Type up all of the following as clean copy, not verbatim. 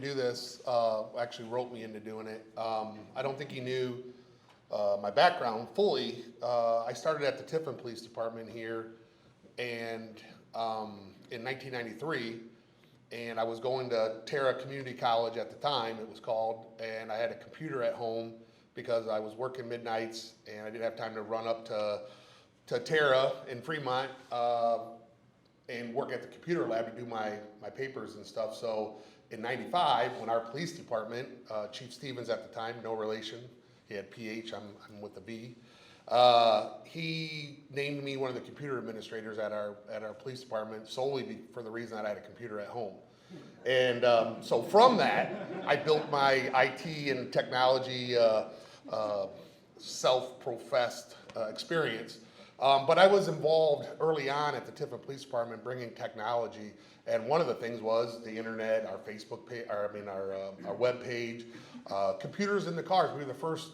do this, actually wrote me into doing it. I don't think he knew my background fully. I started at the Tiffin Police Department here and in 1993, and I was going to Terra Community College at the time, it was called, and I had a computer at home because I was working midnights and I didn't have time to run up to Terra in Fremont and work at the computer lab to do my papers and stuff. So in 95, when our police department, Chief Stevens at the time, no relation, he had PH, I'm with the V, he named me one of the computer administrators at our police department solely for the reason that I had a computer at home. And so from that, I built my IT and technology self-professed experience. But I was involved early on at the Tiffin Police Department bringing technology, and one of the things was the internet, our Facebook page, our web page, computers in the cars. We were the first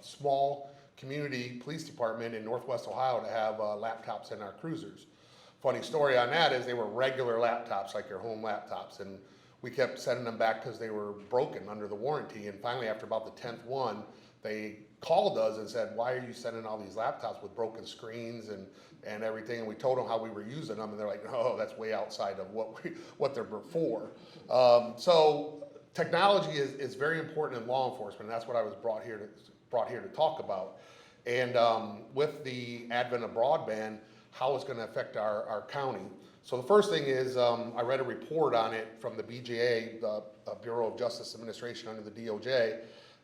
small community police department in Northwest Ohio to have laptops in our cruisers. Funny story on that is they were regular laptops, like your home laptops, and we kept sending them back because they were broken under the warranty. And finally, after about the 10th one, they called us and said, why are you sending all these laptops with broken screens and everything? And we told them how we were using them, and they're like, oh, that's way outside of what they're for. So technology is very important in law enforcement, and that's what I was brought here to talk about. And with the advent of broadband, how it's going to affect our county. So the first thing is I read a report on it from the BJA, the Bureau of Justice Administration under the DOJ,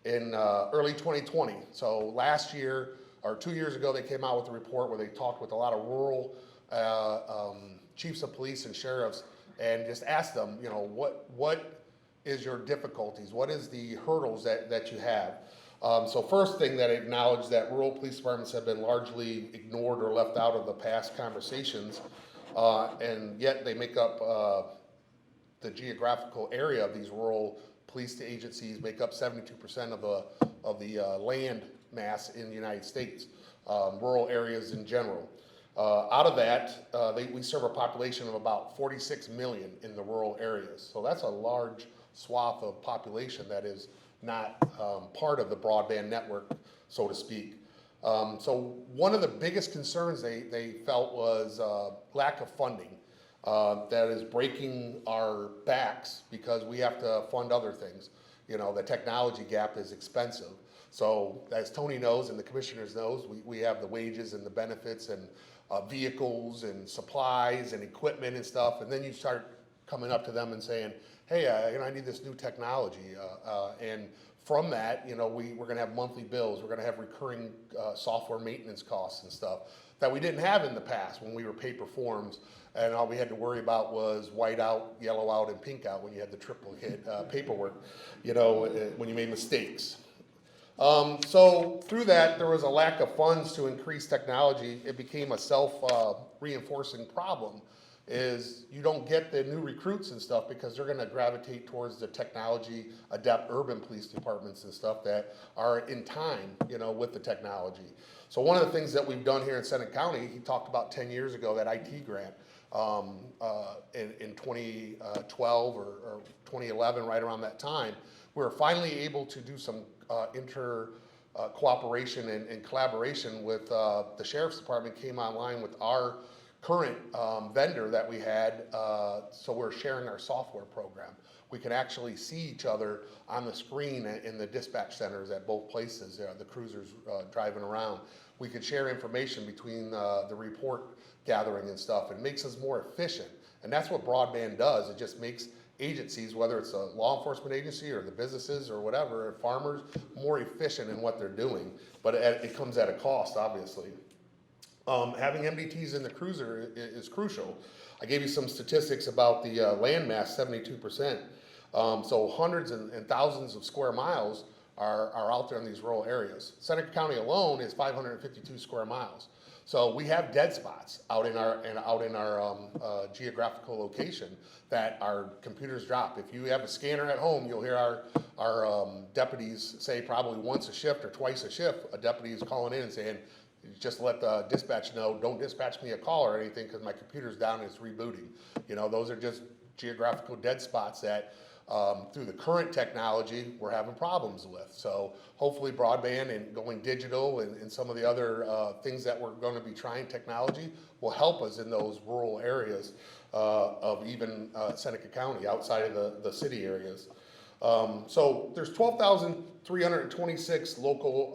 in early 2020. So last year, or 2 years ago, they came out with a report where they talked with a lot of rural chiefs of police and sheriffs and just asked them, you know, what is your difficulties? What is the hurdles that you have? So first thing that I acknowledge that rural police departments have been largely ignored or left out of the past conversations, and yet they make up the geographical area of these rural police agencies, make up 72% of the land mass in the United States, rural areas in general. Out of that, we serve a population of about 46 million in the rural areas. So that's a large swath of population that is not part of the broadband network, so to speak. So one of the biggest concerns they felt was lack of funding. That is breaking our backs because we have to fund other things. You know, the technology gap is expensive. So as Tony knows and the commissioners knows, we have the wages and the benefits and vehicles and supplies and equipment and stuff. And then you start coming up to them and saying, hey, I need this new technology. And from that, you know, we're going to have monthly bills. We're going to have recurring software maintenance costs and stuff that we didn't have in the past when we were paper forms. And all we had to worry about was white out, yellow out, and pink out when you had the triplicate paperwork, you know, when you made mistakes. So through that, there was a lack of funds to increase technology. It became a self-reinforcing problem. Is you don't get the new recruits and stuff because they're going to gravitate towards the technology adept urban police departments and stuff that are in time, you know, with the technology. So one of the things that we've done here in Seneca County, he talked about 10 years ago, that IT grant in 2012 or 2011, right around that time, we were finally able to do some cooperation and collaboration with the Sheriff's Department came online with our current vendor that we had, so we're sharing our software program. We can actually see each other on the screen in the dispatch centers at both places, the cruisers driving around. We could share information between the report gathering and stuff. It makes us more efficient, and that's what broadband does. It just makes agencies, whether it's a law enforcement agency or the businesses or whatever, or farmers, more efficient in what they're doing, but it comes at a cost, obviously. Having MDTs in the cruiser is crucial. I gave you some statistics about the land mass, 72%. So hundreds and thousands of square miles are out there in these rural areas. Seneca County alone is 552 square miles. So we have dead spots out in our geographical location that our computers drop. If you have a scanner at home, you'll hear our deputies say probably once a shift or twice a shift, a deputy is calling in and saying, just let the dispatch know, don't dispatch me a call or anything because my computer's down and it's rebooting. You know, those are just geographical dead spots that through the current technology, we're having problems with. So hopefully broadband and going digital and some of the other things that we're going to be trying technology will help us in those rural areas of even Seneca County, outside of the city areas. So there's 12,326 local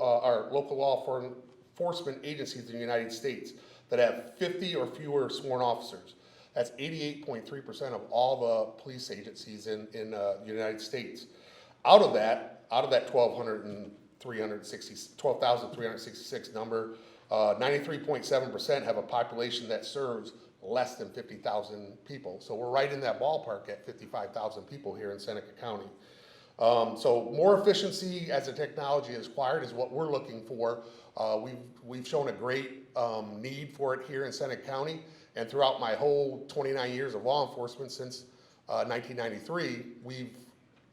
law enforcement agencies in the United States that have 50 or fewer sworn officers. That's 88.3% of all the police agencies in the United States. Out of that 12,366 number, 93.7% have a population that serves less than 50,000 people. So we're right in that ballpark at 55,000 people here in Seneca County. So more efficiency as the technology is acquired is what we're looking for. We've shown a great need for it here in Seneca County, and throughout my whole 29 years of law enforcement since 1993, we've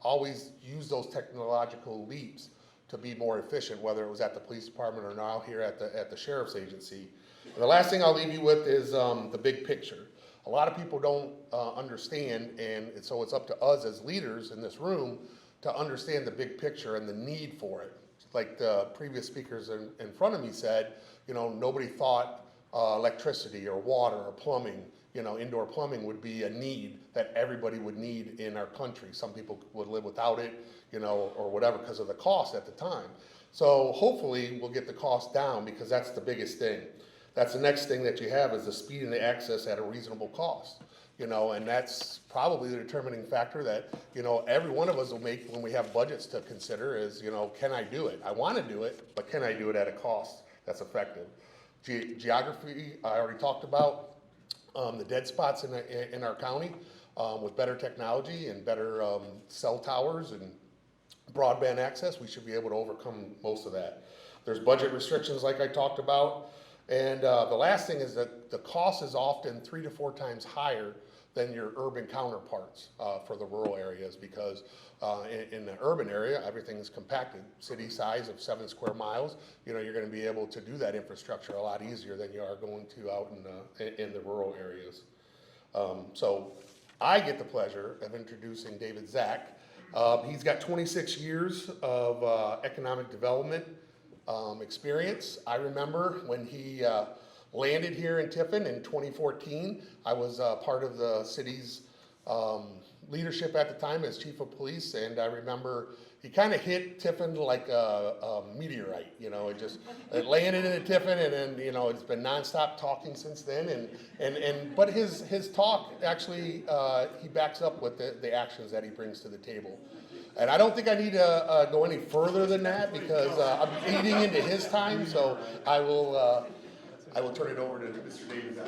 always used those technological leaps to be more efficient, whether it was at the police department or now here at the sheriff's agency. And the last thing I'll leave you with is the big picture. A lot of people don't understand, and so it's up to us as leaders in this room to understand the big picture and the need for it. Like the previous speakers in front of me said, nobody thought electricity or water or plumbing, indoor plumbing would be a need that everybody would need in our country. Some people would live without it, or whatever because of the cost at the time. So hopefully we'll get the cost down, because that's the biggest thing. That's the next thing that you have, is the speed and the access at a reasonable cost. And that's probably the determining factor that, every one of us will make when we have budgets to consider is, can I do it? I want to do it, but can I do it at a cost that's effective? Geography, I already talked about. The dead spots in our county, with better technology and better cell towers and broadband access, we should be able to overcome most of that. There's budget restrictions like I talked about. And the last thing is that the cost is often 3 to 4 times higher than your urban counterparts for the rural areas, because in the urban area, everything is compacted. City size of 7 square miles, you're going to be able to do that infrastructure a lot easier than you are going to out in the rural areas. So I get the pleasure of introducing David Zach. He's got 26 years of economic development experience. I remember when he landed here in Tiffin in 2014. I was part of the city's leadership at the time as chief of police, and I remember he kind of hit Tiffin like a meteorite. It landed in Tiffin, and then it's been nonstop talking since then. But his talk actually he backs up with the actions that he brings to the table. And I don't think I need to go any further than that, because I'm eating into his time. So I will turn it over to Mr. David Zach.